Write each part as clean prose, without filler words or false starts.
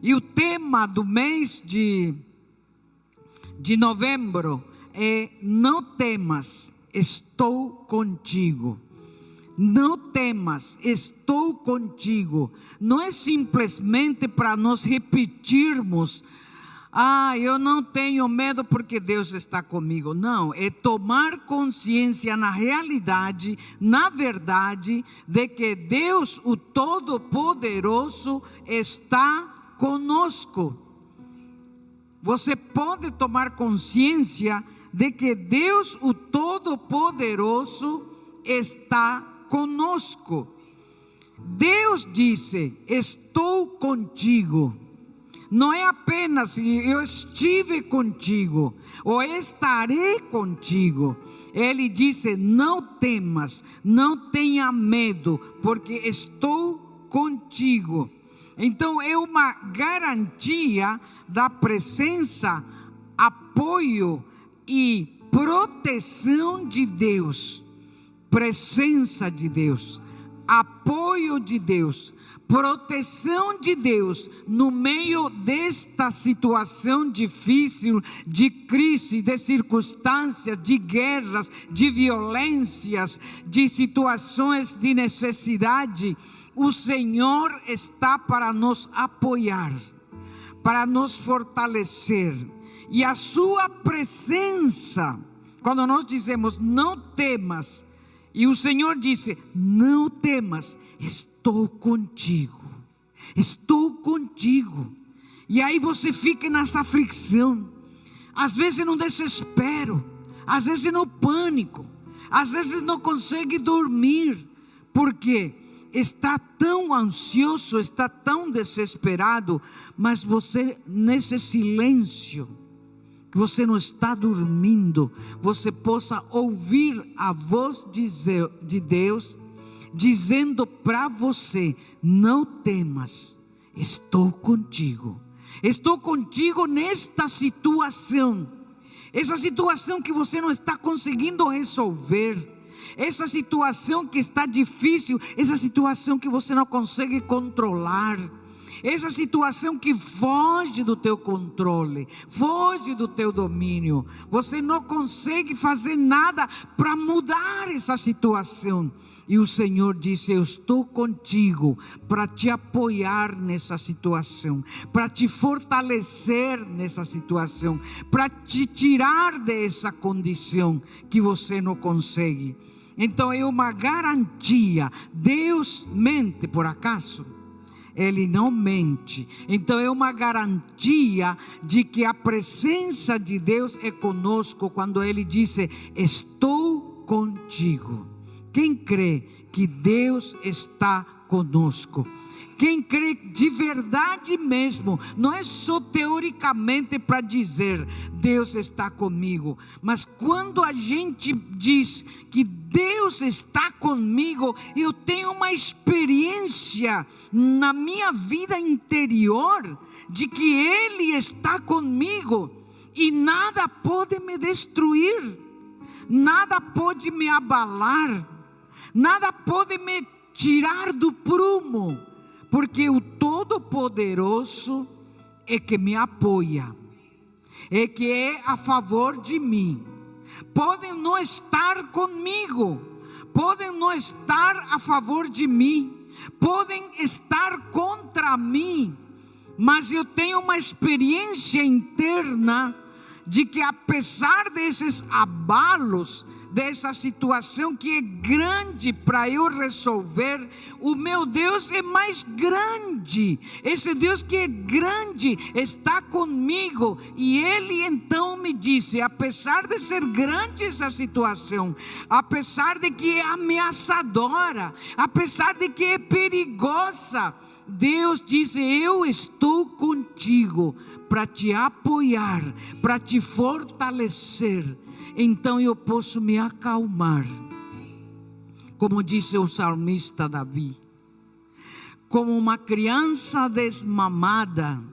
E o tema do mês de novembro é: não temas, estou contigo. Não temas, estou contigo. Não é simplesmente para nós repetirmos: eu não tenho medo porque Deus está comigo. Não, é tomar consciência na realidade, na verdade, de que Deus, o Todo-Poderoso, está conosco. Você pode tomar consciência de que Deus, o Todo-Poderoso, está conosco. Deus disse: estou contigo. Não é apenas eu estive contigo ou estarei contigo. Ele disse: não temas, não tenha medo, porque estou contigo. Então é uma garantia da presença, apoio e proteção de Deus. Presença de Deus, apoio de Deus, proteção de Deus no meio desta situação difícil, de crise, de circunstâncias, de guerras, de violências, de situações de necessidade. O Senhor está para nos apoiar, para nos fortalecer. E a sua presença, quando nós dizemos não temas, e o Senhor disse: não temas, estou contigo. Estou contigo. E aí você fica nessa aflição, às vezes no desespero, às vezes no pânico, às vezes não consegue dormir, porque está tão ansioso, está tão desesperado. Mas você, nesse silêncio, você não está dormindo, você possa ouvir a voz de Deus dizendo para você: não temas, estou contigo. Estou contigo nesta situação. Essa situação que você não está conseguindo resolver, essa situação que está difícil, essa situação que você não consegue controlar, essa situação que foge do teu controle, foge do teu domínio. Você não consegue fazer nada para mudar essa situação. E o Senhor disse: eu estou contigo para te apoiar nessa situação, para te fortalecer nessa situação, para te tirar dessa condição que você não consegue. Então é uma garantia. Deus mente por acaso? Ele não mente. Então é uma garantia de que a presença de Deus é conosco quando Ele disse: estou contigo. Quem crê que Deus está conosco? Quem crê de verdade mesmo, não é só teoricamente para dizer Deus está comigo, mas quando a gente diz que Deus está comigo, eu tenho uma experiência na minha vida interior de que Ele está comigo e nada pode me destruir, nada pode me abalar, nada pode me tirar do prumo, porque o Todo-Poderoso é que me apoia, é que é a favor de mim. Podem não estar comigo, podem não estar a favor de mim, podem estar contra mim, mas eu tenho uma experiência interna de que, apesar desses abalos, dessa situação que é grande para eu resolver, o meu Deus é mais grande. Esse Deus que é grande está comigo. E Ele então me disse: apesar de ser grande essa situação, apesar de que é ameaçadora, apesar de que é perigosa, Deus disse: eu estou contigo para te apoiar, para te fortalecer. Então eu posso me acalmar, como disse o salmista Davi, como uma criança desmamada,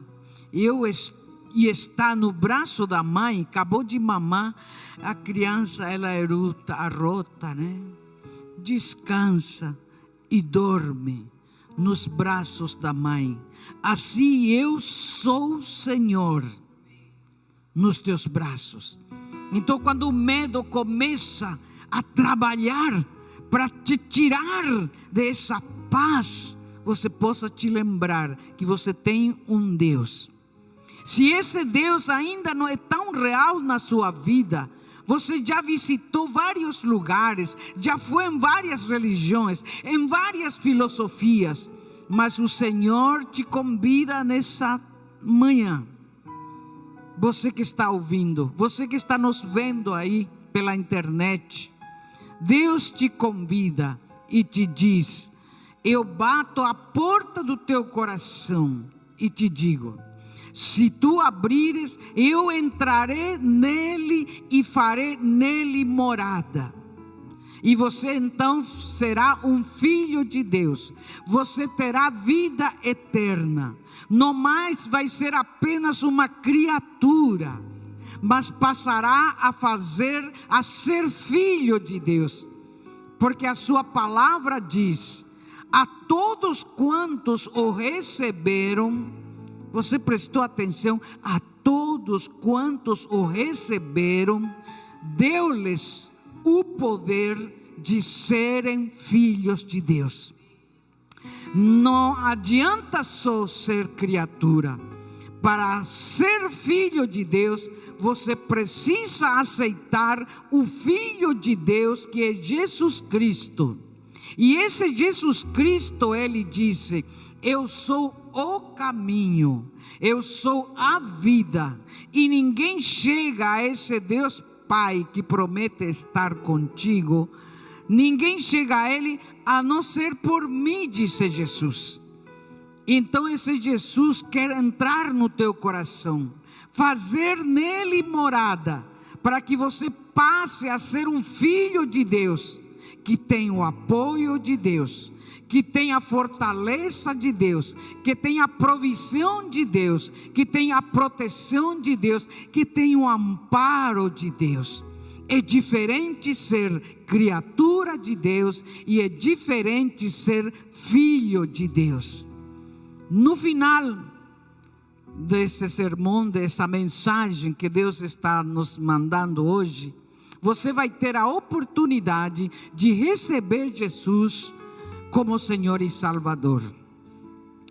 e está no braço da mãe, acabou de mamar, a criança ela arrota, né? Descansa e dorme. nos braços da mãe. Assim eu sou, Senhor, nos teus braços. Então, quando o medo começa a trabalhar para te tirar dessa paz, você possa te lembrar que você tem um Deus. Se esse Deus ainda não é tão real na sua vida, você já visitou vários lugares, já foi em várias religiões, em várias filosofias, mas o Senhor te convida nessa manhã. Você que está ouvindo, você que está nos vendo aí pela internet, Deus te convida e te diz: eu bato a porta do teu coração e te digo: se tu abrires, eu entrarei nele e farei nele morada. E você então será um filho de Deus. Você terá vida eterna. Não mais vai ser apenas uma criatura, mas passará a ser filho de Deus. Porque a sua palavra diz: a todos quantos o receberam, você prestou atenção? A todos quantos o receberam, deu-lhes o poder de serem filhos de Deus. Não adianta só ser criatura. Para ser filho de Deus, você precisa aceitar o Filho de Deus, que é Jesus Cristo. E esse Jesus Cristo, ele disse: eu sou o caminho, eu sou a vida, e ninguém chega a esse Deus Pai que promete estar contigo, ninguém chega a Ele a não ser por mim, disse Jesus. Então esse Jesus quer entrar no teu coração, fazer nele morada, para que você passe a ser um filho de Deus, que tem o apoio de Deus, que tem a fortaleza de Deus, que tem a provisão de Deus, que tem a proteção de Deus, que tem o amparo de Deus. É diferente ser criatura de Deus e é diferente ser filho de Deus. No final desse sermão, dessa mensagem que Deus está nos mandando hoje, você vai ter a oportunidade de receber Jesus como Senhor e Salvador.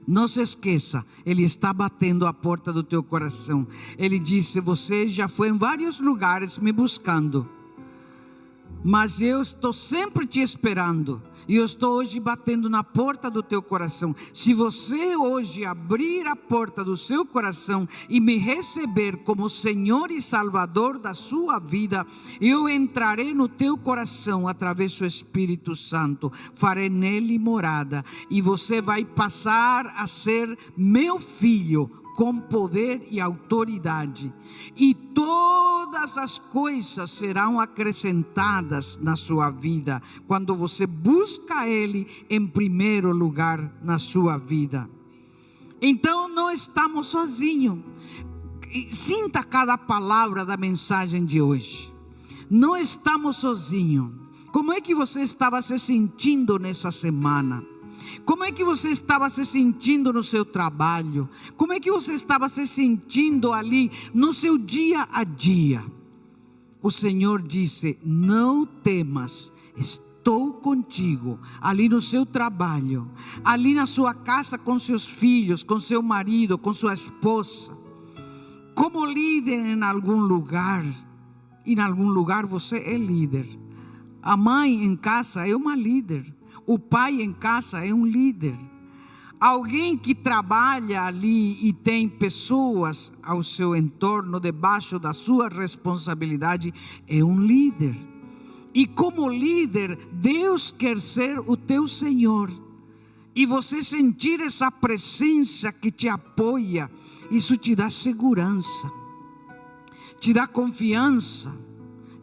Não se esqueça, Ele está batendo a porta do teu coração. Ele disse: você já foi em vários lugares me buscando, mas eu estou sempre te esperando. E eu estou hoje batendo na porta do teu coração. Se você hoje abrir a porta do seu coração e me receber como Senhor e Salvador da sua vida, eu entrarei no teu coração através do Espírito Santo, farei nele morada, e você vai passar a ser meu filho, com poder e autoridade, e todas as coisas serão acrescentadas na sua vida, quando você busca Ele em primeiro lugar na sua vida. Então não estamos sozinhos. Sinta cada palavra da mensagem de hoje. Não estamos sozinhos. Como é que você estava se sentindo nessa semana? Como é que você estava se sentindo no seu trabalho? Como é que você estava se sentindo ali no seu dia a dia? O Senhor disse: não temas, estou contigo, ali no seu trabalho, ali na sua casa com seus filhos, com seu marido, com sua esposa. Como líder em algum lugar você é líder. A mãe em casa é uma líder. O pai em casa é um líder. Alguém que trabalha ali e tem pessoas ao seu entorno, debaixo da sua responsabilidade, é um líder. E como líder, Deus quer ser o teu Senhor. E você sentir essa presença que te apoia, isso te dá segurança, te dá confiança,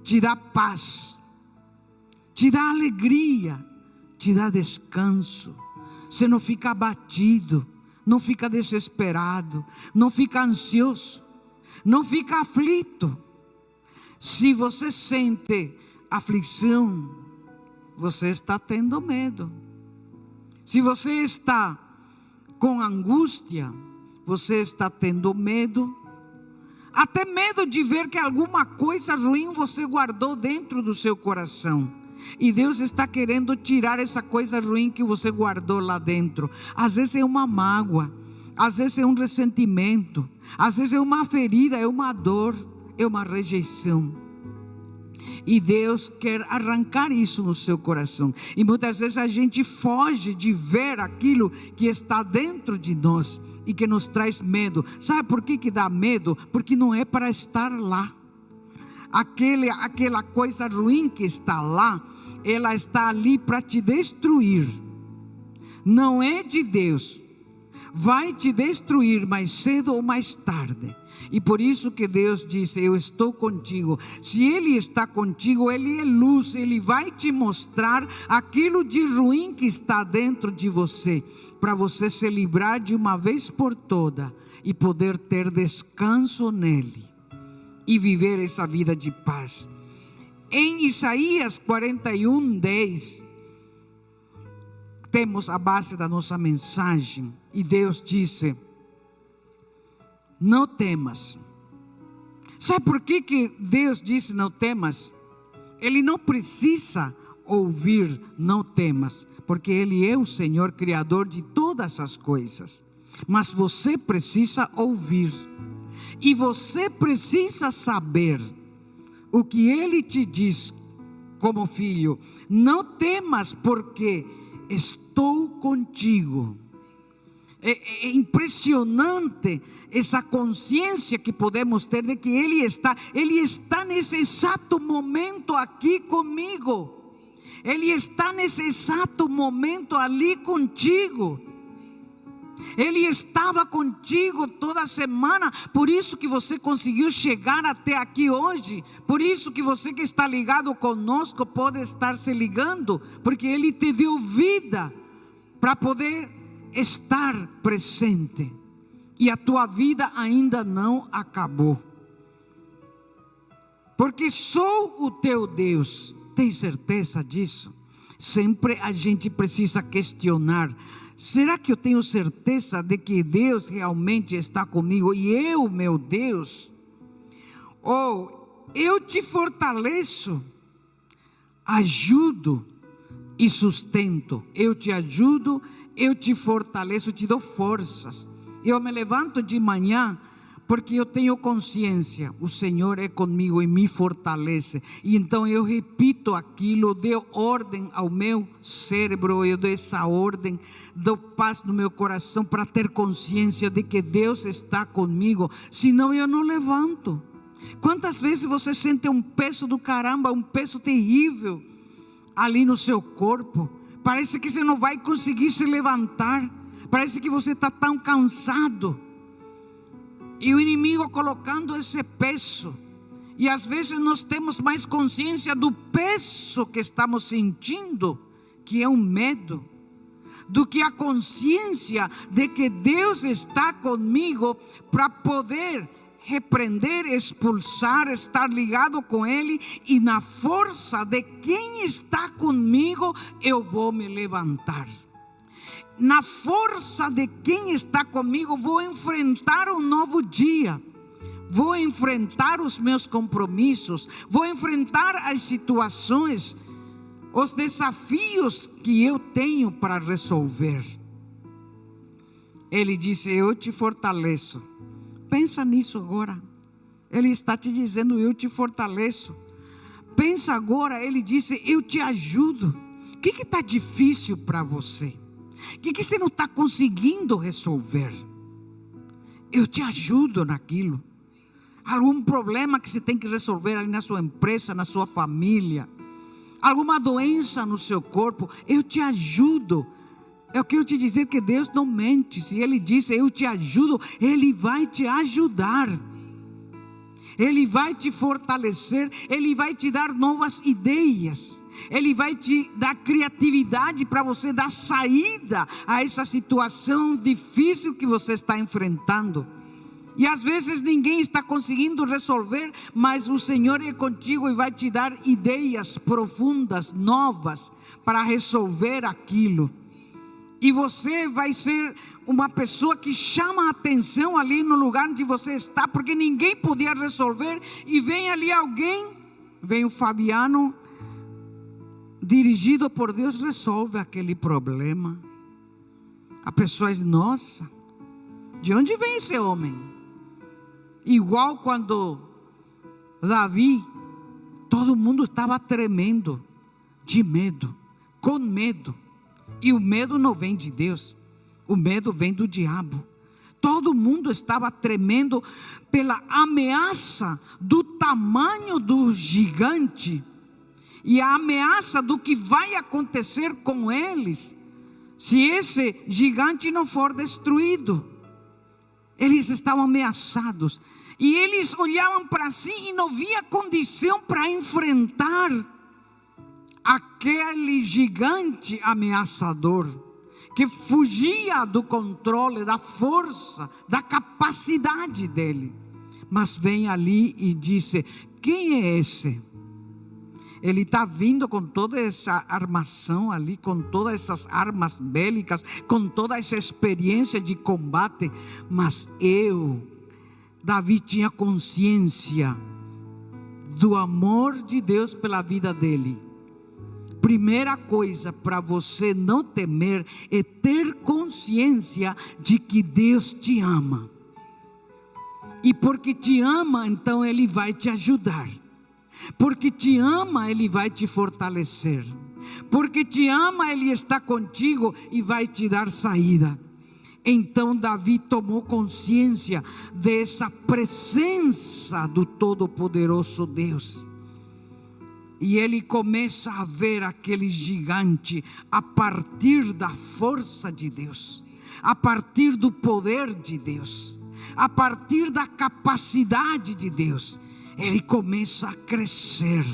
te dá paz, te dá alegria, te dá descanso. Você não fica abatido, não fica desesperado, não fica ansioso, não fica aflito. Se você sente aflição, você está tendo medo. Se você está com angústia, você está tendo medo, até medo de ver que alguma coisa ruim você guardou dentro do seu coração. E Deus está querendo tirar essa coisa ruim que você guardou lá dentro. Às vezes é uma mágoa, às vezes é um ressentimento, às vezes é uma ferida, é uma dor, é uma rejeição. E Deus quer arrancar isso no seu coração. E muitas vezes a gente foge de ver aquilo que está dentro de nós e que nos traz medo. Sabe por que dá medo? Porque não é para estar lá. Aquela coisa ruim que está lá, ela está ali para te destruir. Não é de Deus. Vai te destruir mais cedo ou mais tarde. E por isso que Deus disse: eu estou contigo. Se Ele está contigo, Ele é luz. Ele vai te mostrar aquilo de ruim que está dentro de você, para você se livrar de uma vez por toda e poder ter descanso nele e viver essa vida de paz. Em Isaías 41:10 temos a base da nossa mensagem. E Deus disse: não temas. Sabe por que Deus disse não temas? Ele não precisa ouvir não temas, porque Ele é o Senhor Criador de todas as coisas. Mas você precisa ouvir, e você precisa saber o que Ele te diz como filho. Não temas, porque estou contigo. É impressionante essa consciência que podemos ter de que Ele está nesse exato momento aqui comigo. Ele está nesse exato momento ali contigo. Ele estava contigo toda semana. Por isso que você conseguiu chegar até aqui hoje. Por isso que você que está ligado conosco pode estar se ligando, porque Ele te deu vida para poder estar presente. E a tua vida ainda não acabou, porque sou o teu Deus. Tem certeza disso? Sempre a gente precisa questionar: será que eu tenho certeza de que Deus realmente está comigo e eu, meu Deus? Ou eu te fortaleço, ajudo e sustento. Eu te ajudo, eu te fortaleço, te dou forças. Eu me levanto de manhã porque eu tenho consciência: o Senhor é comigo e me fortalece. E então eu repito aquilo, dou ordem ao meu cérebro, eu dou essa ordem, dou paz no meu coração para ter consciência de que Deus está comigo. Senão eu não levanto. Quantas vezes você sente um peso do caramba, um peso terrível ali no seu corpo? Parece que você não vai conseguir se levantar. Parece que você está tão cansado. E o inimigo colocando esse peso. E às vezes nós temos mais consciência do peso que estamos sentindo, que é um medo, do que a consciência de que Deus está comigo para poder repreender, expulsar, estar ligado com Ele. E na força de quem está comigo eu vou me levantar. Na força de quem está comigo vou enfrentar um novo dia. Vou enfrentar os meus compromissos. Vou enfrentar as situações, os desafios que eu tenho para resolver. Ele disse: eu te fortaleço. Pensa nisso agora. Ele está te dizendo: eu te fortaleço. Pensa agora, ele disse: eu te ajudo. O que está difícil para você? O que você não está conseguindo resolver? Eu te ajudo naquilo. Algum problema que você tem que resolver ali na sua empresa, na sua família, alguma doença no seu corpo, eu te ajudo. Eu quero te dizer que Deus não mente. Se Ele disse: eu te ajudo, Ele vai te ajudar. Ele vai te fortalecer. Ele vai te dar novas ideias. Ele vai te dar criatividade para você dar saída a essa situação difícil que você está enfrentando. E às vezes ninguém está conseguindo resolver, mas o Senhor é contigo e vai te dar ideias profundas, novas, para resolver aquilo. E você vai ser uma pessoa que chama a atenção ali no lugar onde você está, porque ninguém podia resolver. E vem ali alguém, vem o Fabiano, dirigido por Deus, resolve aquele problema. A pessoa diz: nossa, de onde vem esse homem? Igual quando Davi, todo mundo estava tremendo de medo, com medo. E o medo não vem de Deus, o medo vem do diabo. Todo mundo estava tremendo pela ameaça do tamanho do gigante e a ameaça do que vai acontecer com eles se esse gigante não for destruído. Eles estavam ameaçados e eles olhavam para si e não via condição para enfrentar aquele gigante ameaçador, que fugia do controle, da força, da capacidade dele. Mas vem ali e disse: quem é esse? Ele está vindo com toda essa armação ali, com todas essas armas bélicas, com toda essa experiência de combate. Mas Davi tinha consciência do amor de Deus pela vida dele. Primeira coisa para você não temer é ter consciência de que Deus te ama. E porque te ama, então Ele vai te ajudar. Porque te ama, Ele vai te fortalecer. Porque te ama, Ele está contigo e vai te dar saída. Então Davi tomou consciência dessa presença do Todo-Poderoso Deus. E ele começa a ver aquele gigante a partir da força de Deus, a partir do poder de Deus, a partir da capacidade de Deus. Ele começa a crescer.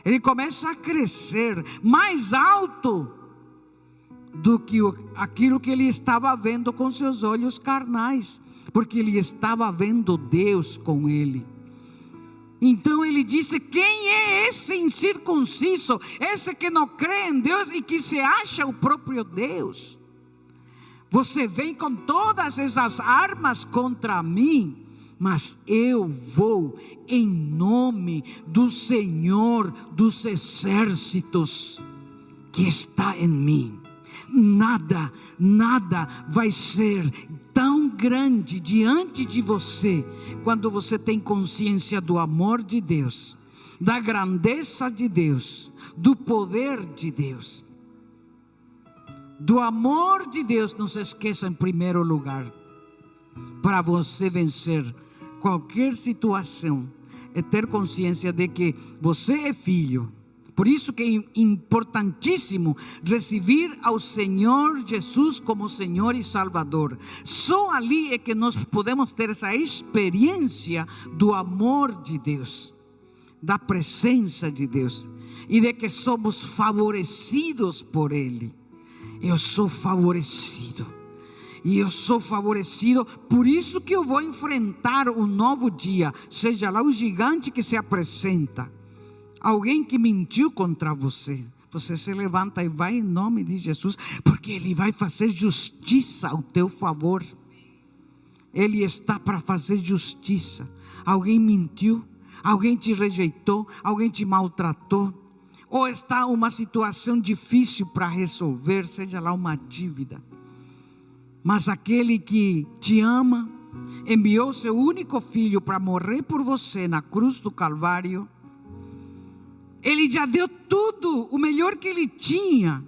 Ele começa a crescer mais alto do que aquilo que ele estava vendo com seus olhos carnais, porque ele estava vendo Deus com ele. Então ele disse: quem é esse incircunciso, esse que não crê em Deus e que se acha o próprio Deus? Você vem com todas essas armas contra mim, mas eu vou em nome do Senhor dos exércitos que está em mim. Nada vai ser tão grande diante de você quando você tem consciência do amor de Deus, da grandeza de Deus, do poder de Deus, do amor de Deus. Não se esqueça, em primeiro lugar, para você vencer qualquer situação, é ter consciência de que você é filho. Por isso que é importantíssimo receber ao Senhor Jesus como Senhor e Salvador. Só ali é que nós podemos ter essa experiência do amor de Deus, da presença de Deus e de que somos favorecidos por Ele. Eu sou favorecido. E eu sou favorecido, por isso que eu vou enfrentar um novo dia, seja lá o gigante que se apresenta. Alguém que mentiu contra você, você se levanta e vai em nome de Jesus, porque Ele vai fazer justiça ao teu favor. Ele está para fazer justiça. Alguém mentiu, alguém te rejeitou, alguém te maltratou, ou está uma situação difícil para resolver, seja lá uma dívida. Mas aquele que te ama, enviou seu único filho para morrer por você na cruz do Calvário. Ele já deu tudo, o melhor que Ele tinha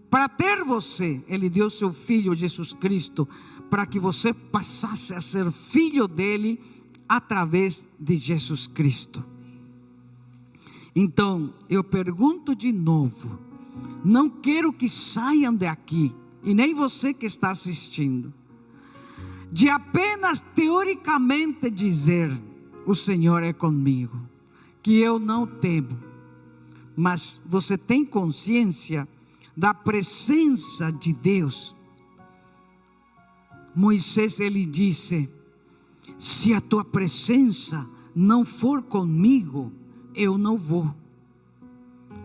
para ter você. Ele deu seu Filho Jesus Cristo para que você passasse a ser filho dEle através de Jesus Cristo. Então eu pergunto de novo, não quero que saiam daqui, e nem você que está assistindo, de apenas teoricamente dizer: o Senhor é comigo, que eu não temo. Mas você tem consciência da presença de Deus. Moisés, ele disse: se a tua presença não for comigo, eu não vou.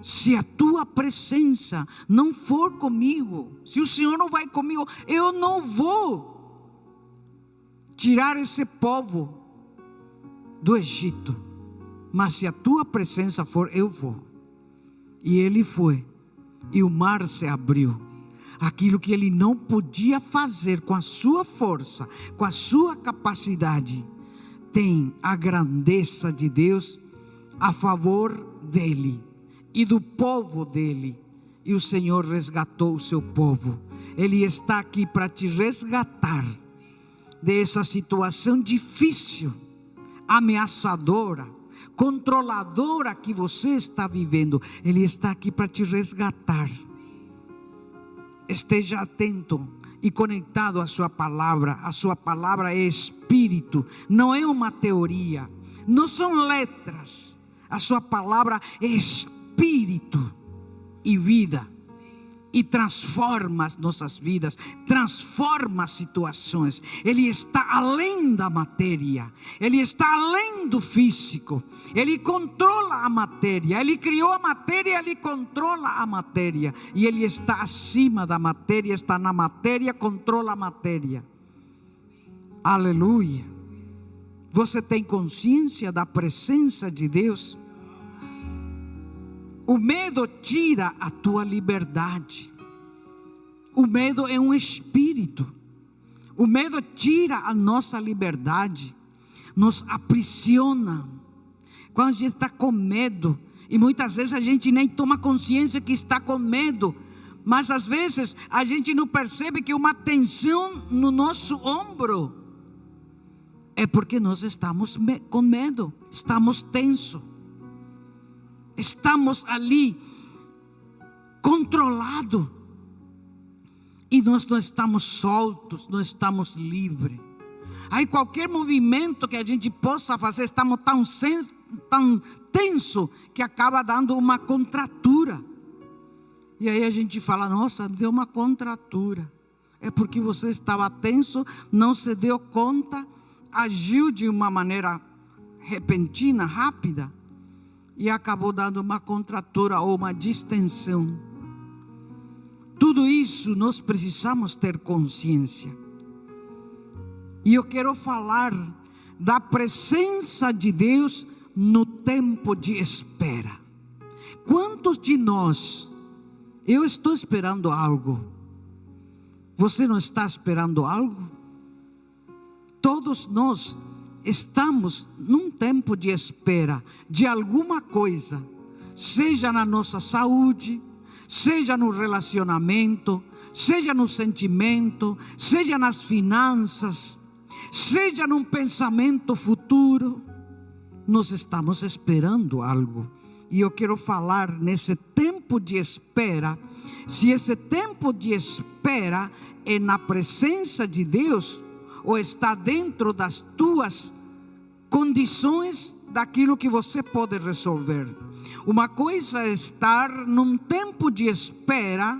se a tua presença não for comigo, se o Senhor não vai comigo, eu não vou tirar esse povo do Egito. Mas se a tua presença for, eu vou. E ele foi, e o mar se abriu. Aquilo que ele não podia fazer com a sua força, com a sua capacidade, tem a grandeza de Deus a favor dele e do povo dele. E o Senhor resgatou o seu povo. Ele está aqui para te resgatar dessa situação difícil, ameaçadora, controladora que você está vivendo. Ele está aqui para te resgatar. Esteja atento e conectado à sua palavra. A sua palavra é espírito, não é uma teoria, não são letras. A sua palavra é espírito e vida, e transforma as nossas vidas, transforma as situações. Ele está além da matéria, ele está além do físico, ele controla a matéria, ele criou a matéria, ele controla a matéria, e ele está acima da matéria, está na matéria, controla a matéria. Aleluia. Você tem consciência da presença de Deus? O medo tira a tua liberdade. O medo é um espírito. O medo tira a nossa liberdade, nos aprisiona. Quando a gente está com medo, e muitas vezes a gente nem toma consciência que está com medo, mas às vezes a gente não percebe que uma tensão no nosso ombro é porque nós estamos com medo, estamos tensos. Estamos ali controlados, e nós não estamos soltos, não estamos livres. Aí qualquer movimento que a gente possa fazer, estamos tão tenso que acaba dando uma contratura. E aí a gente fala: nossa, deu uma contratura. É porque você estava tenso, não se deu conta, agiu de uma maneira repentina, rápida, e acabou dando uma contratura ou uma distensão. Tudo isso nós precisamos ter consciência. E eu quero falar da presença de Deus no tempo de espera. Quantos de nós, eu estou esperando algo, você não está esperando algo? Todos nós estamos num tempo de espera de alguma coisa, seja na nossa saúde, seja no relacionamento, seja no sentimento, seja nas finanças, seja num pensamento futuro. Nós estamos esperando algo. E eu quero falar nesse tempo de espera. Se esse tempo de espera é na presença de Deus, ou está dentro das tuas condições, daquilo que você pode resolver. Uma coisa é estar num tempo de espera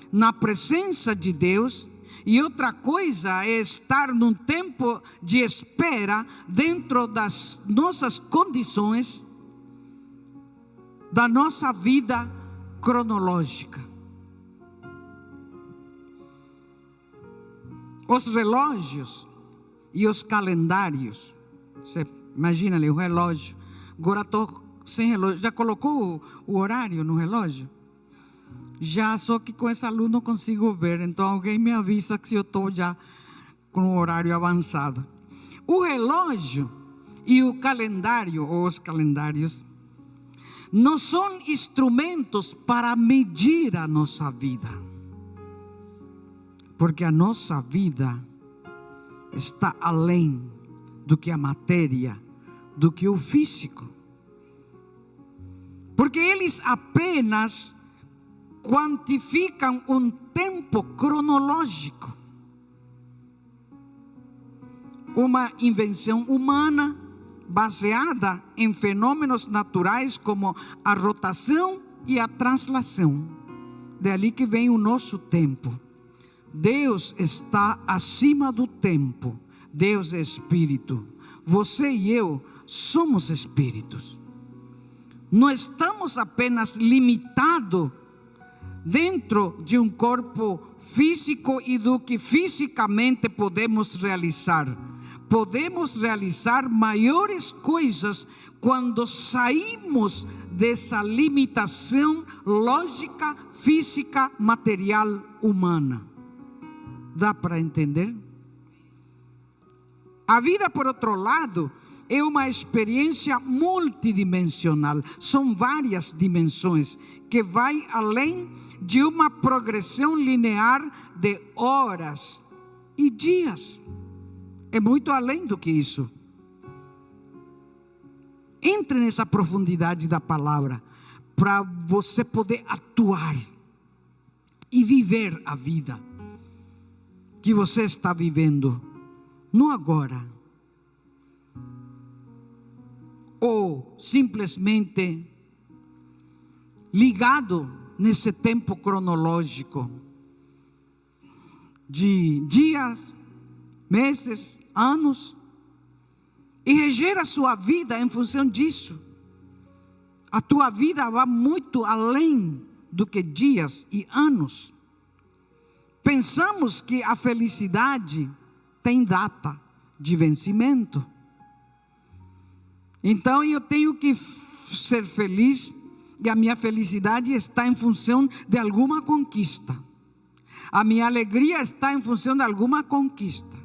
na presença de Deus, e outra coisa é estar num tempo de espera dentro das nossas condições, da nossa vida cronológica. Os relógios e os calendários. Você imagina ali o relógio. Agora estou sem relógio. Já colocou o horário no relógio? Já, só que com essa luz não consigo ver. Então alguém me avisa que eu estou já com o horário avançado. O relógio e o calendário, ou os calendários, não são instrumentos para medir a nossa vida. Porque a nossa vida está além do que a matéria, do que o físico. Porque eles apenas quantificam um tempo cronológico. Uma invenção humana baseada em fenômenos naturais como a rotação e a translação. Dali que vem o nosso tempo. Deus está acima do tempo. Deus é espírito. Você e eu somos espíritos. Não estamos apenas limitados dentro de um corpo físico e do que fisicamente podemos realizar. Podemos realizar maiores coisas quando saímos dessa limitação lógica, física, material, humana. Dá para entender? A vida, por outro lado, é uma experiência multidimensional. São várias dimensões que vai além de uma progressão linear de horas e dias. É muito além do que isso. Entre nessa profundidade da palavra para você poder atuar e viver a vida que você está vivendo no agora, ou simplesmente ligado nesse tempo cronológico de dias, meses, anos, e reger a sua vida em função disso. A tua vida vai muito além do que dias e anos. Pensamos que a felicidade tem data de vencimento. Então eu tenho que ser feliz, e a minha felicidade está em função de alguma conquista. A minha alegria está em função de alguma conquista.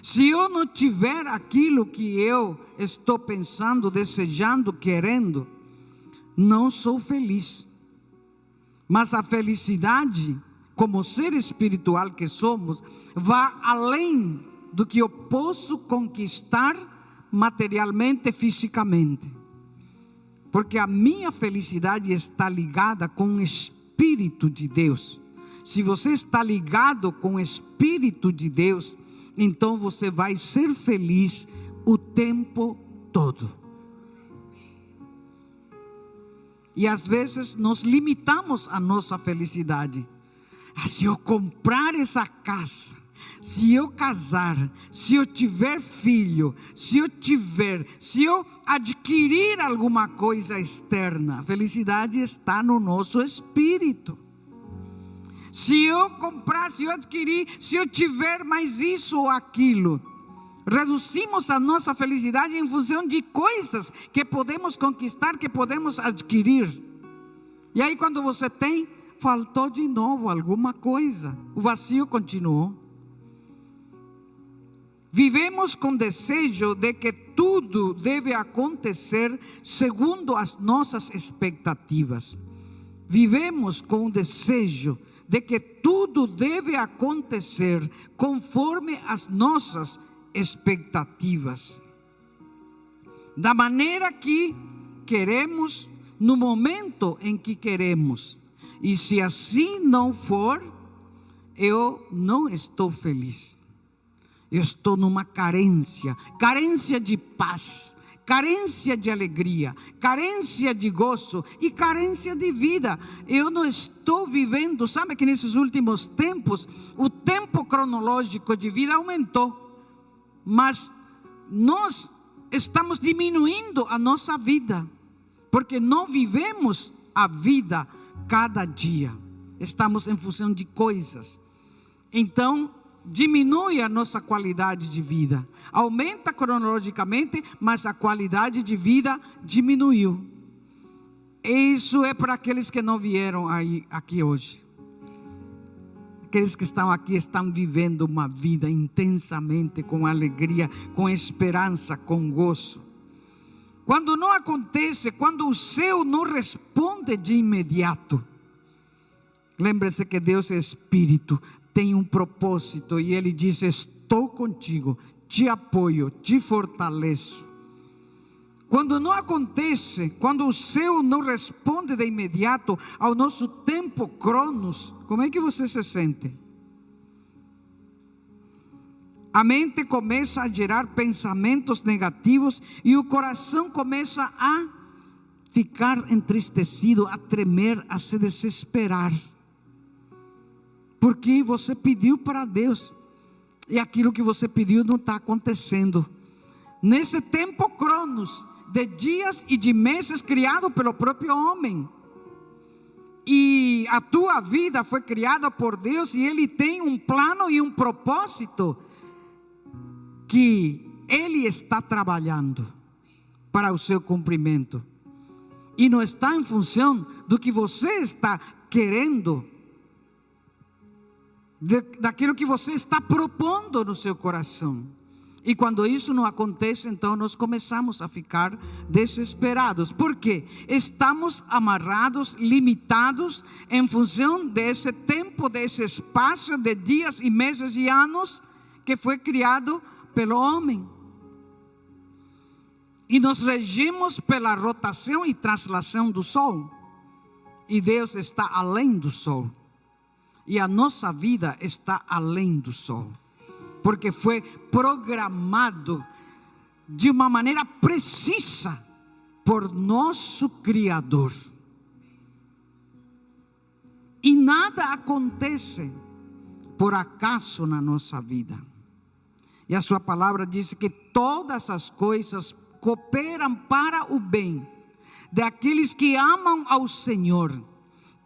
Se eu não tiver aquilo que eu estou pensando, desejando, querendo, não sou feliz. Mas a felicidade, como ser espiritual que somos, vai além do que eu posso conquistar materialmente, fisicamente. Porque a minha felicidade está ligada com o Espírito de Deus. Se você está ligado com o Espírito de Deus, então você vai ser feliz o tempo todo. E às vezes nós limitamos a nossa felicidade. Se eu comprar essa casa, se eu casar, se eu tiver filho, se eu adquirir alguma coisa externa, a felicidade está no nosso espírito. Se eu comprar, se eu adquirir, se eu tiver mais isso ou aquilo, reduzimos a nossa felicidade em função de coisas que podemos conquistar, que podemos adquirir. E aí quando você tem, faltou de novo alguma coisa, o vazio continuou. Vivemos com desejo de que tudo deve acontecer segundo as nossas expectativas. Vivemos com o desejo de que tudo deve acontecer conforme as nossas expectativas, da maneira que queremos, no momento em que queremos. E se assim não for, eu não estou feliz. Eu estou numa carência de paz, carência de alegria, carência de gozo e carência de vida. Eu não estou vivendo. Sabe que nesses últimos tempos o tempo cronológico de vida aumentou, mas nós estamos diminuindo a nossa vida, porque não vivemos a vida cada dia. Estamos em função de coisas. Então diminui a nossa qualidade de vida. Aumenta cronologicamente, mas a qualidade de vida diminuiu. Isso é para aqueles que não vieram aqui hoje. Aqueles que estão aqui estão vivendo uma vida intensamente, com alegria, com esperança, com gozo. Quando não acontece, quando o céu não responde de imediato, lembre-se que Deus é Espírito, tem um propósito, e Ele diz: estou contigo, te apoio, te fortaleço. Quando não acontece, quando o céu não responde de imediato ao nosso tempo cronos, como é que você se sente? A mente começa a gerar pensamentos negativos e o coração começa a ficar entristecido, a tremer, a se desesperar. Porque você pediu para Deus e aquilo que você pediu não está acontecendo. Nesse tempo cronos de dias e de meses criado pelo próprio homem. E a tua vida foi criada por Deus, e Ele tem um plano e um propósito que Ele está trabalhando para o seu cumprimento. E não está em função do que você está querendo, daquilo que você está propondo no seu coração. E quando isso não acontece, então nós começamos a ficar desesperados. Por quê? Estamos amarrados, limitados, em função desse tempo, desse espaço de dias e meses e anos que foi criado pelo homem. E nos regimos pela rotação e translação do sol. E Deus está além do sol. E a nossa vida está além do sol. Porque foi programado de uma maneira precisa por nosso Criador. E nada acontece por acaso na nossa vida. E a sua palavra diz que todas as coisas cooperam para o bem daqueles que amam ao Senhor,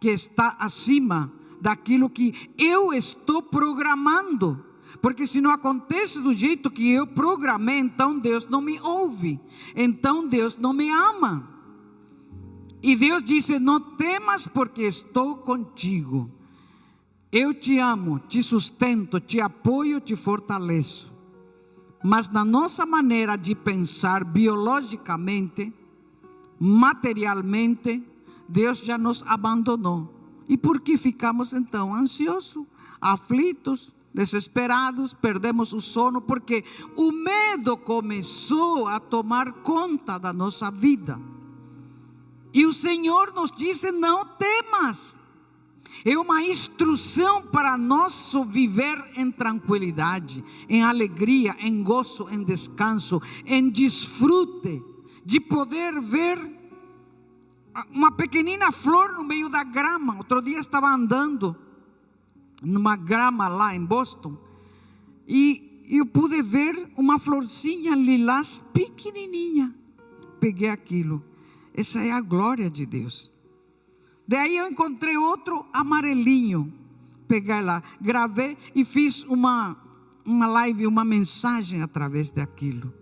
que está acima daquilo que eu estou programando. Porque se não acontece do jeito que eu programei, então Deus não me ouve, então Deus não me ama. E Deus disse: não temas, porque estou contigo. Eu te amo, te sustento, te apoio, te fortaleço. Mas na nossa maneira de pensar biologicamente, materialmente, Deus já nos abandonou. E por que ficamos então ansiosos, aflitos, desesperados, perdemos o sono? Porque o medo começou a tomar conta da nossa vida. E o Senhor nos disse: não temas. É uma instrução para nós viver em tranquilidade, em alegria, em gozo, em descanso, em desfrute, de poder ver uma pequenina flor no meio da grama. Outro dia estava andando numa grama lá em Boston, e eu pude ver uma florzinha lilás pequenininha. Peguei aquilo. Essa é a glória de Deus. Daí eu encontrei outro amarelinho, peguei lá, gravei e fiz uma live, uma mensagem através daquilo.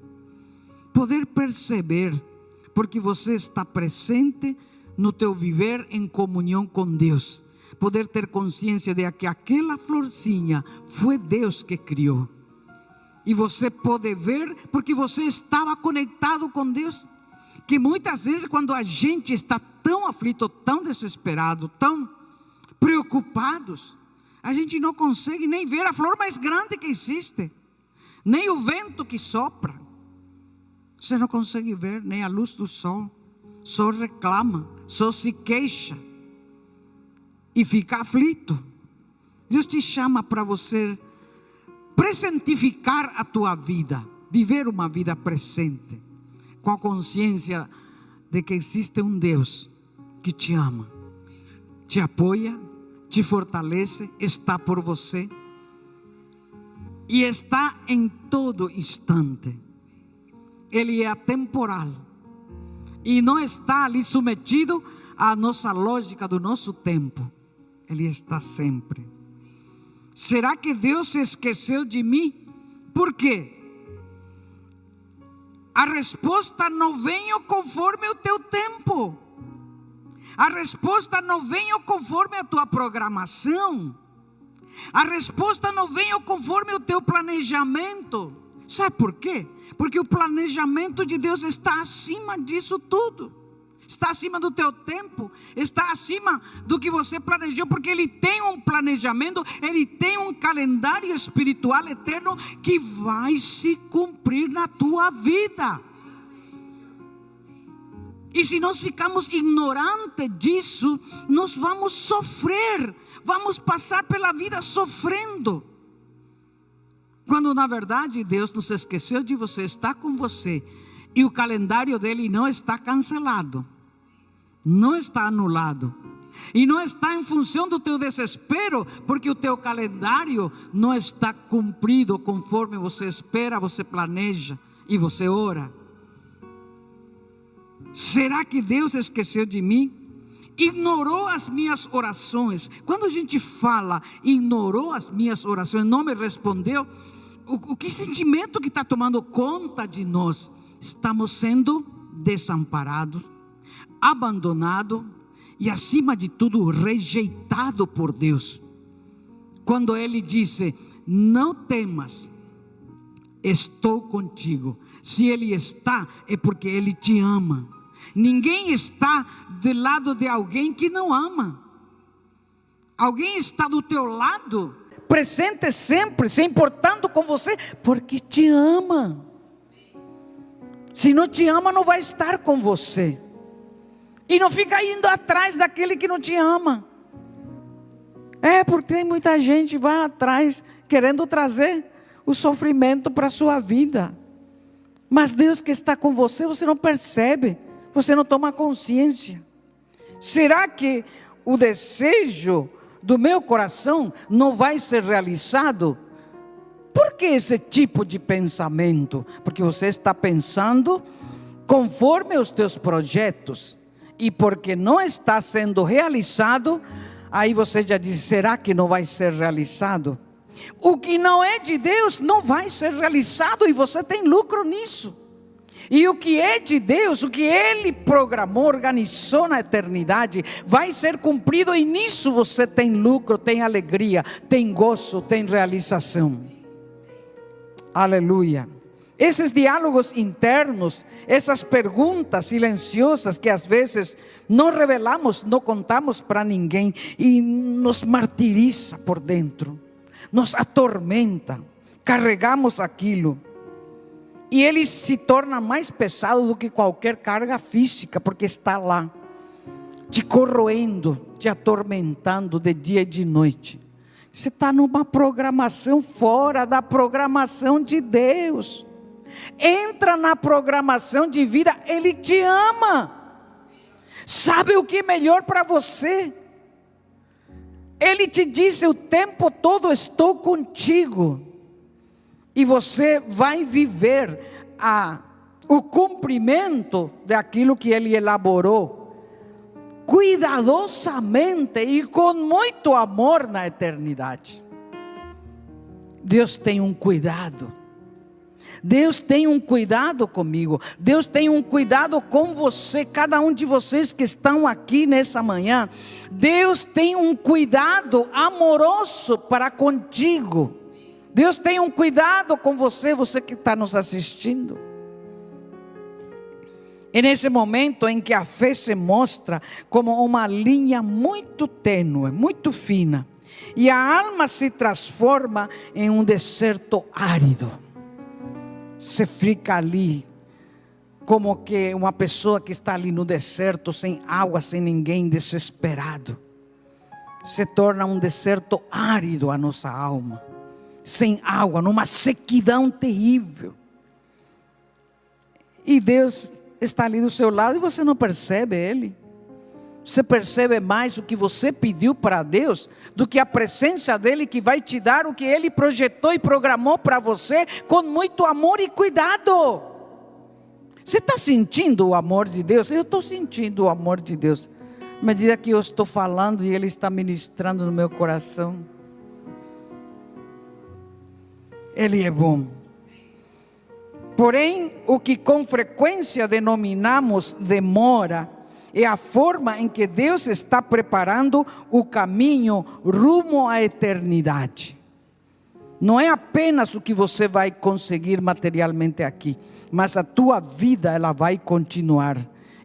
Poder perceber, porque você está presente no teu viver em comunhão com Deus. Poder ter consciência de que aquela florzinha foi Deus que criou. E você pode ver, porque você estava conectado com Deus. Que muitas vezes, quando a gente está tão aflito, tão desesperado, tão preocupados, a gente não consegue nem ver a flor mais grande que existe, nem o vento que sopra. Você não consegue ver nem a luz do sol. Só reclama, só se queixa e fica aflito. Deus te chama para você presentificar a tua vida, viver uma vida presente, com a consciência de que existe um Deus que te ama, te apoia, te fortalece, está por você e está em todo instante. Ele é atemporal e não está ali submetido à nossa lógica do nosso tempo. Ele está sempre. Será que Deus se esqueceu de mim? Por quê? A resposta não vem conforme o teu tempo. A resposta não vem conforme a tua programação. A resposta não vem conforme o teu planejamento. Sabe por quê? Porque o planejamento de Deus está acima disso tudo. Está acima do teu tempo, está acima do que você planejou, porque Ele tem um planejamento, Ele tem um calendário espiritual eterno que vai se cumprir na tua vida. E se nós ficamos ignorantes disso, nós vamos sofrer, vamos passar pela vida sofrendo. Quando na verdade Deus não se esqueceu de você, está com você, e o calendário dele não está cancelado, não está anulado, e não está em função do teu desespero, porque o teu calendário não está cumprido conforme você espera, você planeja e você ora. Será que Deus esqueceu de mim? Ignorou as minhas orações. Quando a gente fala, ignorou as minhas orações, não me respondeu, que sentimento que está tomando conta de nós? Estamos sendo desamparados, abandonados e, acima de tudo, rejeitados por Deus. Quando Ele disse: não temas, estou contigo. Se Ele está, é porque Ele te ama. Ninguém está do lado de alguém que não ama. Alguém está do teu lado, presente sempre, se importando com você, porque te ama. Se não te ama, não vai estar com você. E não fica indo atrás daquele que não te ama. Porque tem muita gente que vai atrás, querendo trazer o sofrimento para a sua vida. Mas Deus que está com você, você não percebe, você não toma consciência. Será que o desejo do meu coração não vai ser realizado? Por que esse tipo de pensamento? Porque você está pensando conforme os teus projetos, e porque não está sendo realizado, aí você já diz: será que não vai ser realizado? O que não é de Deus não vai ser realizado, e você tem lucro nisso. E o que é de Deus, o que Ele programou, organizou na eternidade, vai ser cumprido, e nisso você tem lucro, tem alegria, tem gozo, tem realização. Aleluia. Esses diálogos internos, essas perguntas silenciosas que às vezes não revelamos, não contamos para ninguém, e nos martiriza por dentro, nos atormenta, carregamos aquilo, e ele se torna mais pesado do que qualquer carga física, porque está lá, te corroendo, te atormentando de dia e de noite. Você está numa programação fora da programação de Deus. Entra na programação de vida. Ele te ama, sabe o que é melhor para você. Ele te disse o tempo todo: estou contigo. E você vai viver o cumprimento daquilo que Ele elaborou cuidadosamente e com muito amor na eternidade. Deus tem um cuidado. Deus tem um cuidado comigo. Deus tem um cuidado com você. Cada um de vocês que estão aqui nessa manhã, Deus tem um cuidado amoroso para contigo. Deus tem um cuidado com você, você que está nos assistindo. É nesse momento em que a fé se mostra como uma linha muito tênue, muito fina, e a alma se transforma em um deserto árido. Você fica ali como que uma pessoa que está ali no deserto, sem água, sem ninguém, desesperado. Se torna um deserto árido a nossa alma, sem água, numa sequidão terrível. E Deus está ali do seu lado e você não percebe Ele. Você percebe mais o que você pediu para Deus do que a presença dEle, que vai te dar o que Ele projetou e programou para você com muito amor e cuidado. Você está sentindo o amor de Deus? Eu estou sentindo o amor de Deus. À medida que eu estou falando e Ele está ministrando no meu coração. Ele é bom. Porém, o que com frequência denominamos demora é a forma em que Deus está preparando o caminho rumo à eternidade. Não é apenas o que você vai conseguir materialmente aqui, mas a tua vida ela vai continuar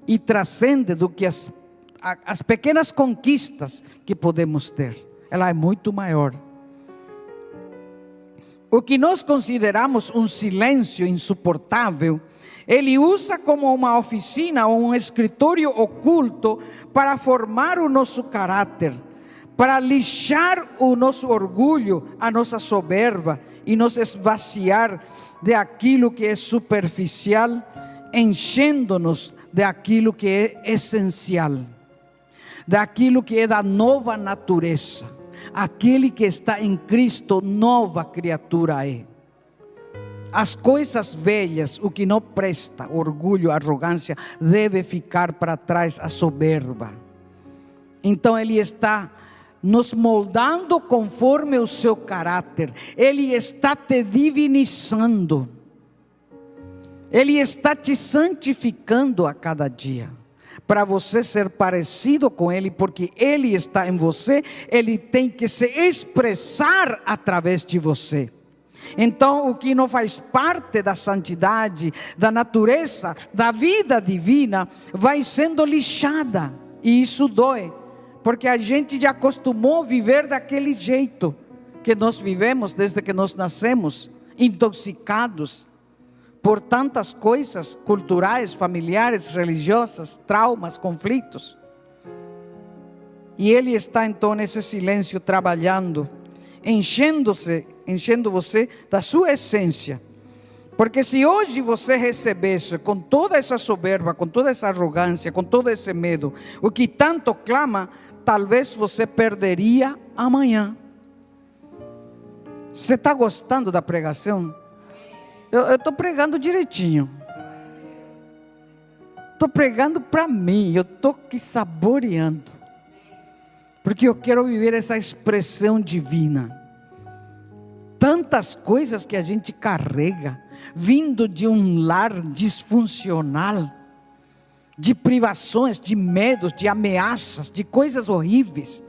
e transcende do que as pequenas conquistas que podemos ter. Ela é muito maior. O que nós consideramos um silêncio insuportável, Ele usa como uma oficina ou um escritório oculto para formar o nosso caráter, para lixar o nosso orgulho, a nossa soberba e nos esvaziar de aquilo que é superficial, enchendo-nos de aquilo que é essencial, daquilo que é da nova natureza. Aquele que está em Cristo, nova criatura é. As coisas velhas, o que não presta, orgulho, arrogância, deve ficar para trás, a soberba. Então Ele está nos moldando conforme o seu caráter. Ele está te divinizando. Ele está te santificando a cada dia, para você ser parecido com Ele, porque Ele está em você. Ele tem que se expressar através de você. Então, o que não faz parte da santidade, da natureza, da vida divina, vai sendo lixada. E isso dói, porque a gente já acostumou a viver daquele jeito que nós vivemos desde que nós nascemos, intoxicados por tantas coisas culturais, familiares, religiosas, traumas, conflitos. E Ele está então nesse silêncio trabalhando, enchendo você da sua essência. Porque se hoje você recebesse com toda essa soberba, com toda essa arrogância, com todo esse medo, o que tanto clama, talvez você perderia amanhã. Você está gostando da pregação? Eu estou pregando direitinho. Estou pregando para mim. Eu estou aqui saboreando. Porque eu quero viver essa expressão divina. Tantas coisas que a gente carrega, vindo de um lar disfuncional, de privações, de medos, de ameaças, de coisas horríveis.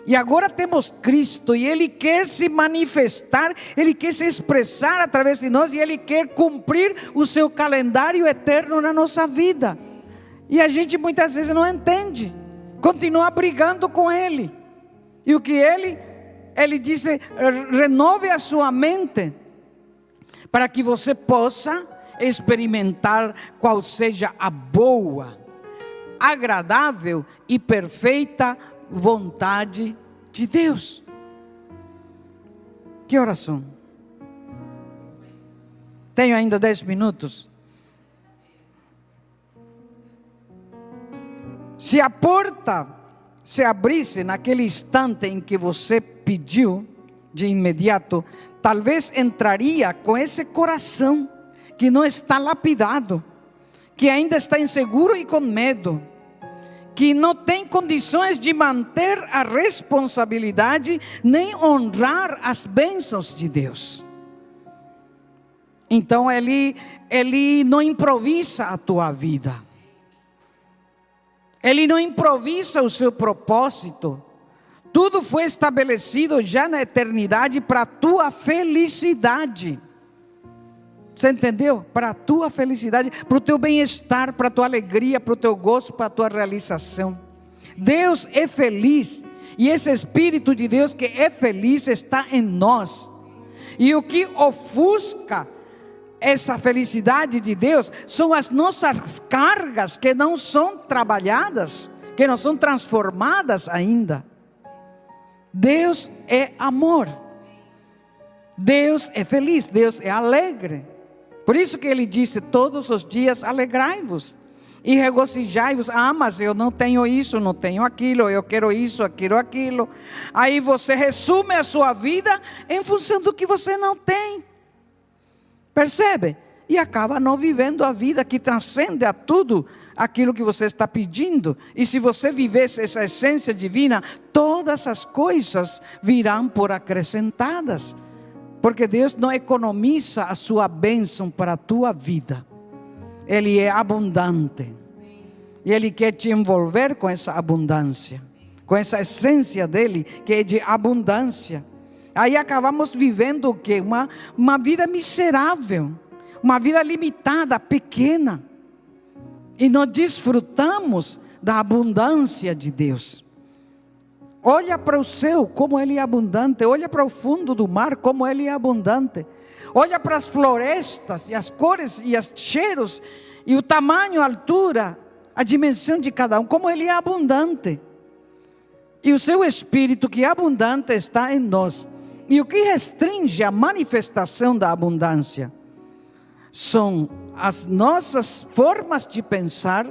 E agora temos Cristo, e Ele quer se manifestar, Ele quer se expressar através de nós, e Ele quer cumprir o seu calendário eterno na nossa vida. E a gente muitas vezes não entende, continua brigando com Ele. E o que Ele diz: renove a sua mente, para que você possa experimentar qual seja a boa, agradável e perfeita vontade de Deus. Que oração? Tenho ainda 10 minutos. Se a porta se abrisse naquele instante em que você pediu, de imediato, talvez entraria com esse coração que não está lapidado, que ainda está inseguro e com medo, que não tem condições de manter a responsabilidade, nem honrar as bênçãos de Deus. Então Ele não improvisa a tua vida, Ele não improvisa o seu propósito. Tudo foi estabelecido já na eternidade para a tua felicidade. Você entendeu? Para a tua felicidade, para o teu bem-estar, para a tua alegria, para o teu gozo, para a tua realização. Deus é feliz, e esse Espírito de Deus que é feliz está em nós. E o que ofusca essa felicidade de Deus são as nossas cargas que não são trabalhadas, que não são transformadas ainda. Deus é amor, Deus é feliz, Deus é alegre. Por isso que Ele disse: todos os dias alegrai-vos e regozijai-vos. Mas eu não tenho isso, não tenho aquilo, eu quero isso, aquilo. Aí você resume a sua vida em função do que você não tem. Percebe? E acaba não vivendo a vida que transcende a tudo aquilo que você está pedindo. E se você vivesse essa essência divina, todas as coisas virão por acrescentadas. Porque Deus não economiza a sua bênção para a tua vida. Ele é abundante. E Ele quer te envolver com essa abundância, com essa essência dEle, que é de abundância. Aí acabamos vivendo o quê? Uma vida miserável, uma vida limitada, pequena. E não desfrutamos da abundância de Deus. Olha para o céu, como ele é abundante. Olha para o fundo do mar, como ele é abundante. Olha para as florestas, e as cores, e os cheiros, e o tamanho, a altura, a dimensão de cada um, como ele é abundante. E o seu Espírito, que é abundante, está em nós. E o que restringe a manifestação da abundância são as nossas formas de pensar,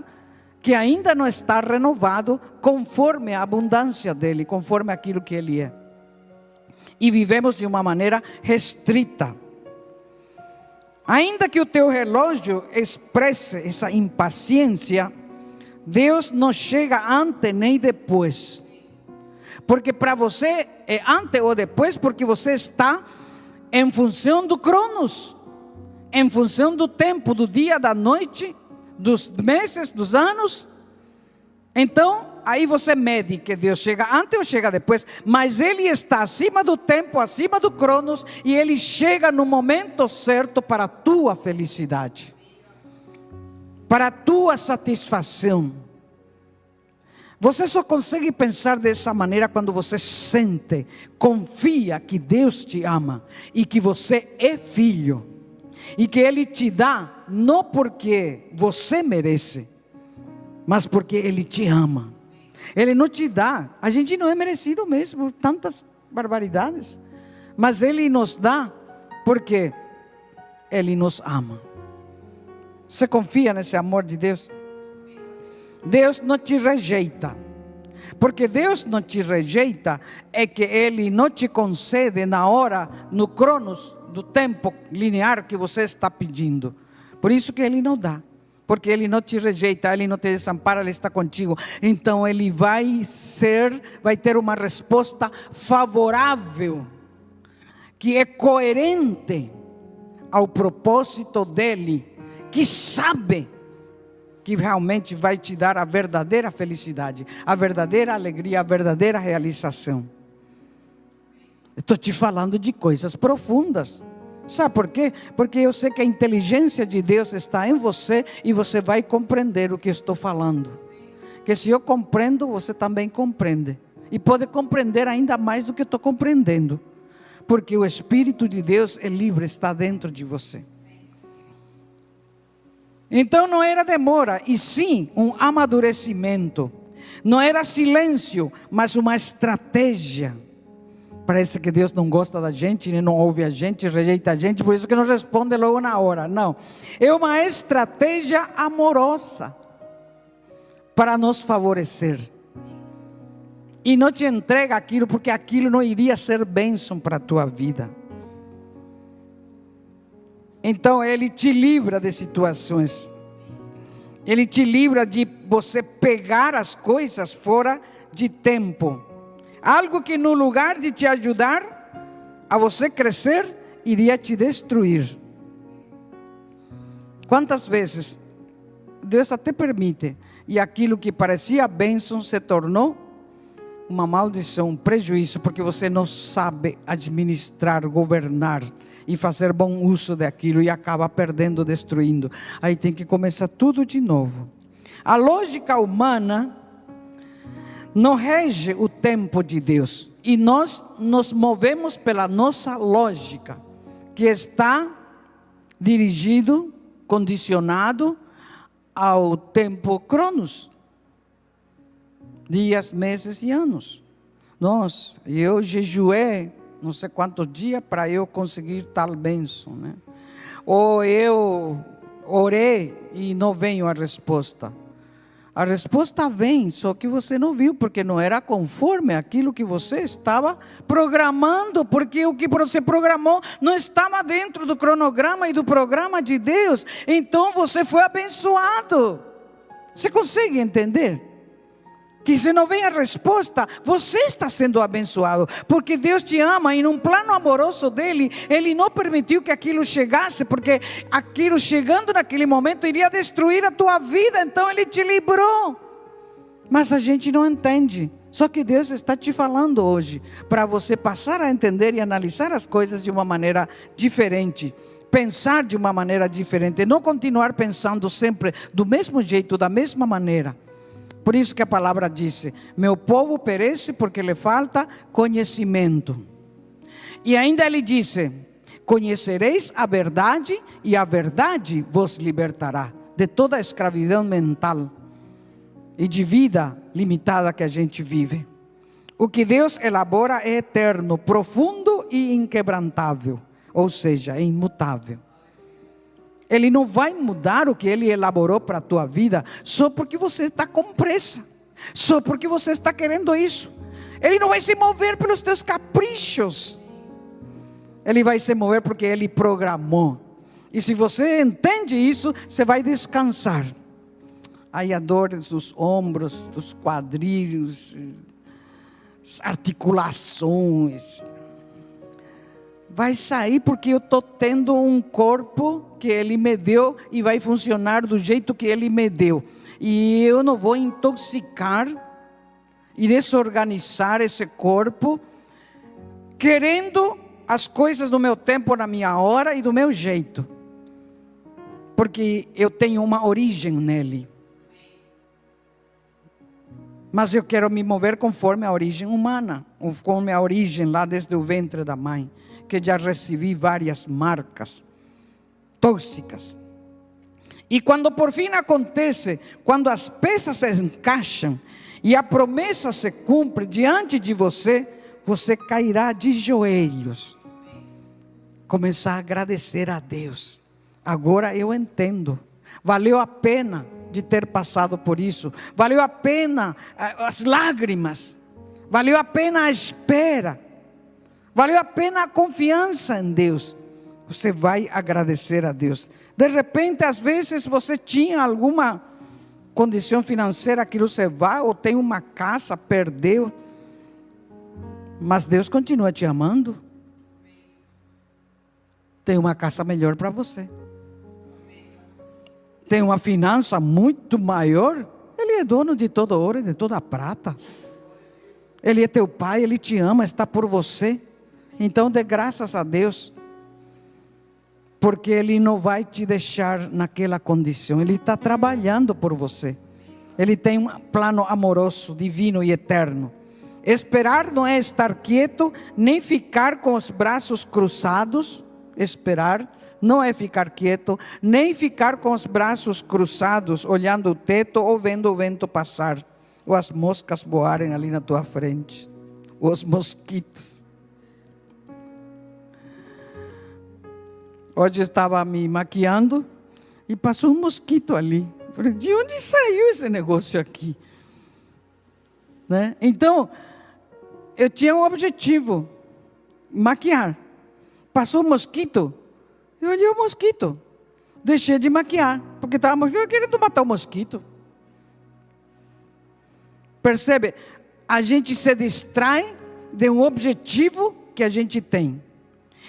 que ainda não está renovado conforme a abundância dele, conforme aquilo que ele é. E vivemos de uma maneira restrita. Ainda que o teu relógio expresse essa impaciência, Deus não chega antes nem depois. Porque para você é antes ou depois, porque você está em função do cronos, em função do tempo, do dia, da noite, dos meses, dos anos. Então, aí você mede que Deus chega antes ou chega depois, mas Ele está acima do tempo, acima do cronos, e Ele chega no momento certo para a tua felicidade, para a tua satisfação. Você só consegue pensar dessa maneira quando você sente, confia que Deus te ama e que você é filho, e que Ele te dá não porque você merece, mas porque Ele te ama. Ele não te dá, a gente não é merecido mesmo, tantas barbaridades, mas Ele nos dá porque Ele nos ama. Você confia nesse amor de Deus? Deus não te rejeita, porque Deus não te rejeita, é que Ele não te concede na hora, no cronos do tempo linear que você está pedindo. Por isso que Ele não dá, porque Ele não te rejeita, Ele não te desampara, Ele está contigo. Então Ele vai ter uma resposta favorável, que é coerente ao propósito dEle, que sabe que realmente vai te dar a verdadeira felicidade, a verdadeira alegria, a verdadeira realização. Estou te falando de coisas profundas. Sabe por quê? Porque eu sei que a inteligência de Deus está em você, e você vai compreender o que estou falando. Que se eu compreendo, você também compreende, e pode compreender ainda mais do que eu estou compreendendo, porque o Espírito de Deus é livre, está dentro de você. Então não era demora, e sim um amadurecimento. Não era silêncio, mas uma estratégia. Parece que Deus não gosta da gente, não ouve a gente, rejeita a gente, por isso que não responde logo na hora. Não, é uma estratégia amorosa para nos favorecer. E não te entrega aquilo, porque aquilo não iria ser bênção para a tua vida. Então Ele te livra de situações, Ele te livra de você pegar as coisas fora de tempo, algo que no lugar de te ajudar a você crescer, iria te destruir. Quantas vezes Deus até permite, e aquilo que parecia bênção se tornou uma maldição, um prejuízo, porque você não sabe administrar, governar e fazer bom uso daquilo, e acaba perdendo, destruindo. Aí tem que começar tudo de novo. A lógica humana não rege o tempo de Deus, e nós nos movemos pela nossa lógica, que está dirigido, condicionado ao tempo cronos, dias, meses e anos. Nossa, eu jejuei não sei quantos dias para eu conseguir tal bênção, né? Ou eu orei e não veio a resposta. A resposta vem, só que você não viu, porque não era conforme aquilo que você estava programando, porque o que você programou não estava dentro do cronograma e do programa de Deus. Então você foi abençoado. Você consegue entender? Que se não vem a resposta, você está sendo abençoado, porque Deus te ama, e num plano amoroso dele, Ele não permitiu que aquilo chegasse, porque aquilo chegando naquele momento iria destruir a tua vida. Então Ele te livrou, mas a gente não entende. Só que Deus está te falando hoje, para você passar a entender e analisar as coisas de uma maneira diferente, pensar de uma maneira diferente, não continuar pensando sempre do mesmo jeito, da mesma maneira. Por isso que a palavra disse: meu povo perece porque lhe falta conhecimento. E ainda Ele disse: conhecereis a verdade, e a verdade vos libertará de toda a escravidão mental e de vida limitada que a gente vive. O que Deus elabora é eterno, profundo e inquebrantável, ou seja, é imutável. Ele não vai mudar o que Ele elaborou para a tua vida só porque você está com pressa, só porque você está querendo isso. Ele não vai se mover pelos teus caprichos. Ele vai se mover porque Ele programou. E se você entende isso, você vai descansar. Aí a dor dos ombros, dos quadris, articulações, vai sair, porque eu estou tendo um corpo que Ele me deu e vai funcionar do jeito que Ele me deu. E eu não vou intoxicar e desorganizar esse corpo, querendo as coisas do meu tempo, na minha hora e do meu jeito. Porque eu tenho uma origem nele. Mas eu quero me mover conforme a origem humana, conforme a origem lá desde o ventre da mãe, que já recebi várias marcas tóxicas. E quando por fim acontece, quando as peças se encaixam e a promessa se cumpre diante de você, você cairá de joelhos, começar a agradecer a Deus. Agora eu entendo, valeu a pena de ter passado por isso, valeu a pena as lágrimas, valeu a pena a espera, valeu a pena a confiança em Deus. Você vai agradecer a Deus. De repente, às vezes você tinha alguma condição financeira, aquilo você vai, ou tem uma casa, perdeu, mas Deus continua te amando. Tem uma casa melhor para você, tem uma finança muito maior. Ele é dono de todo ouro e de toda prata. Ele é teu pai, Ele te ama, está por você. Então dê graças a Deus, porque Ele não vai te deixar naquela condição. Ele está trabalhando por você. Ele tem um plano amoroso, divino e eterno. Esperar não é estar quieto, nem ficar com os braços cruzados. Esperar não é ficar quieto, nem ficar com os braços cruzados, olhando o teto ou vendo o vento passar, ou as moscas voarem ali na tua frente, ou os mosquitos. Hoje estava me maquiando e passou um mosquito ali. Falei, de onde saiu esse negócio aqui? Né? Então, eu tinha um objetivo, maquiar. Passou um mosquito, eu olhei o mosquito, deixei de maquiar, porque estava querendo matar o mosquito. Percebe? A gente se distrai de um objetivo que a gente tem.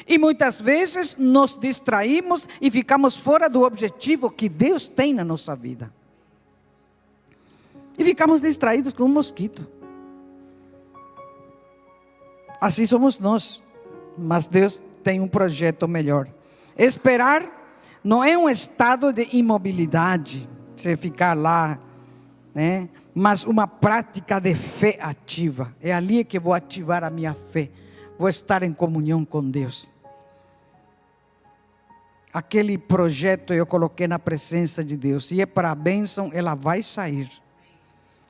E muitas vezes nos distraímos e ficamos fora do objetivo que Deus tem na nossa vida. E ficamos distraídos com um mosquito. Assim somos nós. Mas Deus tem um projeto melhor. Esperar não é um estado de imobilidade, você ficar lá, né? Mas uma prática de fé ativa. É ali que vou ativar a minha fé. Vou estar em comunhão com Deus. Aquele projeto eu coloquei na presença de Deus. Se é para a bênção, ela vai sair.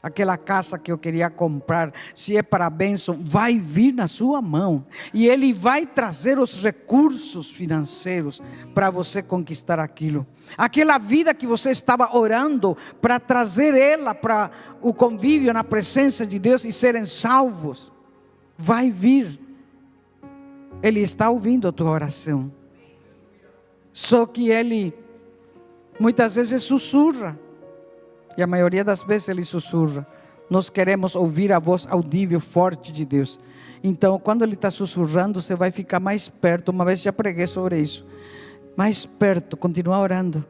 Aquela casa que eu queria comprar, se é para a bênção, vai vir na sua mão. E Ele vai trazer os recursos financeiros para você conquistar aquilo. Aquela vida que você estava orando para trazer ela para o convívio na presença de Deus e serem salvos, vai vir. Ele está ouvindo a tua oração. Só que Ele muitas vezes sussurra. E a maioria das vezes Ele sussurra. Nós queremos ouvir a voz audível, forte de Deus. Então, quando Ele está sussurrando, você vai ficar mais perto. Uma vez já preguei sobre isso. Mais perto, continua orando.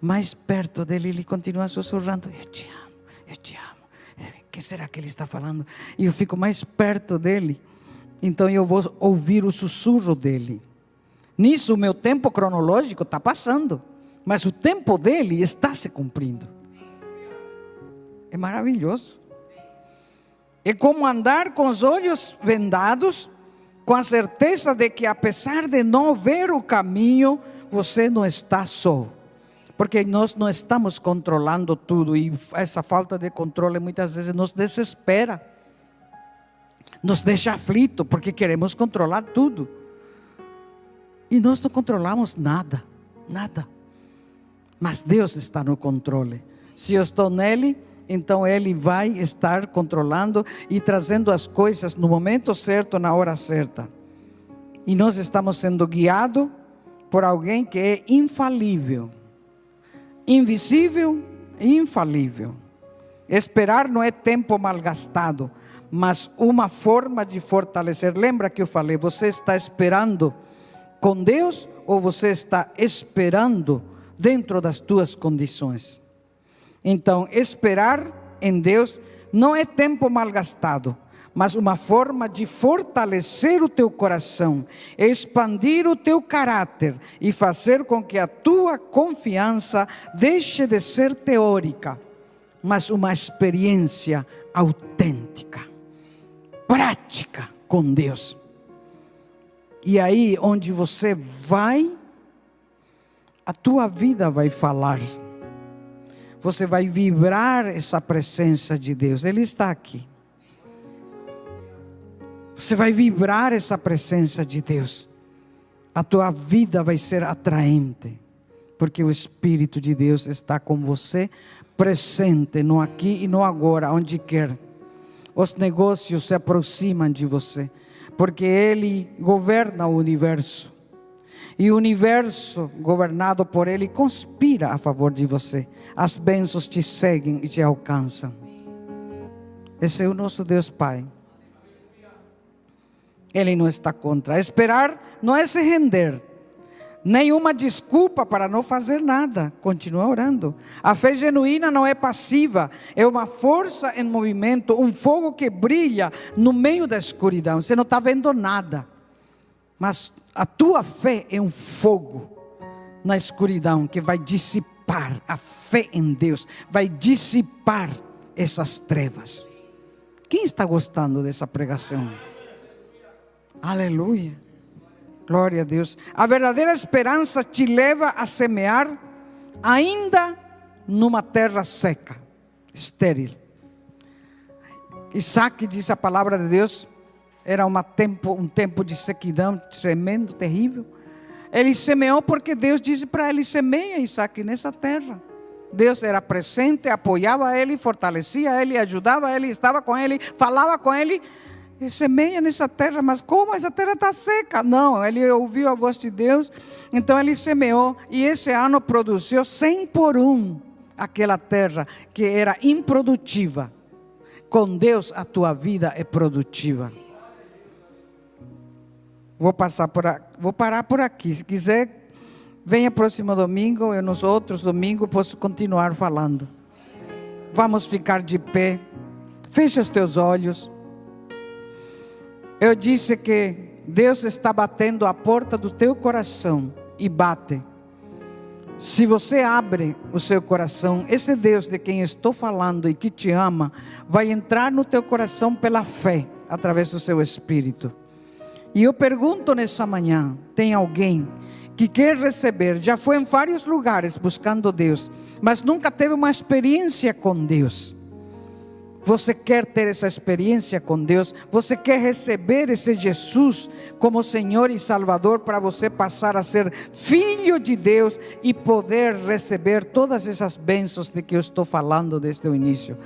Mais perto dEle, Ele continua sussurrando. Eu te amo, eu te amo. O que será que Ele está falando? E eu fico mais perto dEle. Então eu vou ouvir o sussurro dEle. Nisso o meu tempo cronológico está passando. Mas o tempo dEle está se cumprindo. É maravilhoso. É como andar com os olhos vendados, com a certeza de que apesar de não ver o caminho, você não está só. Porque nós não estamos controlando tudo. E essa falta de controle muitas vezes nos desespera. Nos deixa aflito, porque queremos controlar tudo. E nós não controlamos nada. Nada. Mas Deus está no controle. Se eu estou nele, então Ele vai estar controlando e trazendo as coisas no momento certo, na hora certa. E nós estamos sendo guiados por alguém que é infalível, invisível e infalível. Esperar não é tempo malgastado, mas uma forma de fortalecer. Lembra que eu falei, você está esperando com Deus ou você está esperando dentro das tuas condições? Então, esperar em Deus não é tempo malgastado, mas uma forma de fortalecer o teu coração, expandir o teu caráter e fazer com que a tua confiança deixe de ser teórica, mas uma experiência autêntica, prática com Deus. E aí onde você vai, a tua vida vai falar. Você vai vibrar essa presença de Deus. Ele está aqui. Você vai vibrar essa presença de Deus. A tua vida vai ser atraente, porque o Espírito de Deus está com você, presente no aqui e no agora, onde quer. Os negócios se aproximam de você, porque Ele governa o universo. E o universo governado por Ele conspira a favor de você. As bênçãos te seguem e te alcançam. Esse é o nosso Deus Pai. Ele não está contra. Esperar não é se render. Nenhuma desculpa para não fazer nada. Continua orando. A fé genuína não é passiva. É uma força em movimento. Um fogo que brilha no meio da escuridão. Você não está vendo nada. Mas a tua fé é um fogo na escuridão que vai dissipar. A fé em Deus vai dissipar essas trevas. Quem está gostando dessa pregação? Aleluia, glória a Deus. A verdadeira esperança te leva a semear ainda numa terra seca, estéril. Isaac, diz a palavra de Deus, era um tempo de sequidão tremendo, terrível. Ele semeou porque Deus disse para ele: semeia, Isaac, nessa terra. Deus era presente, apoiava ele, fortalecia ele, ajudava ele, estava com ele, falava com ele. E semeia nessa terra, mas como essa terra está seca? Não, ele ouviu a voz de Deus, então ele semeou, e esse ano produziu 100 por 1, aquela terra que era improdutiva. Com Deus a tua vida é produtiva. Vou parar por aqui. Se quiser, venha próximo domingo, eu nos outros domingos posso continuar falando. Vamos ficar de pé, fecha os teus olhos. Eu disse que Deus está batendo a porta do teu coração e bate. Se você abre o seu coração, esse Deus de quem estou falando e que te ama, vai entrar no teu coração pela fé, através do seu Espírito. E eu pergunto nessa manhã, tem alguém que quer receber, já foi em vários lugares buscando Deus, mas nunca teve uma experiência com Deus. Você quer ter essa experiência com Deus? Você quer receber esse Jesus como Senhor e Salvador para você passar a ser filho de Deus e poder receber todas essas bênçãos de que eu estou falando desde o início?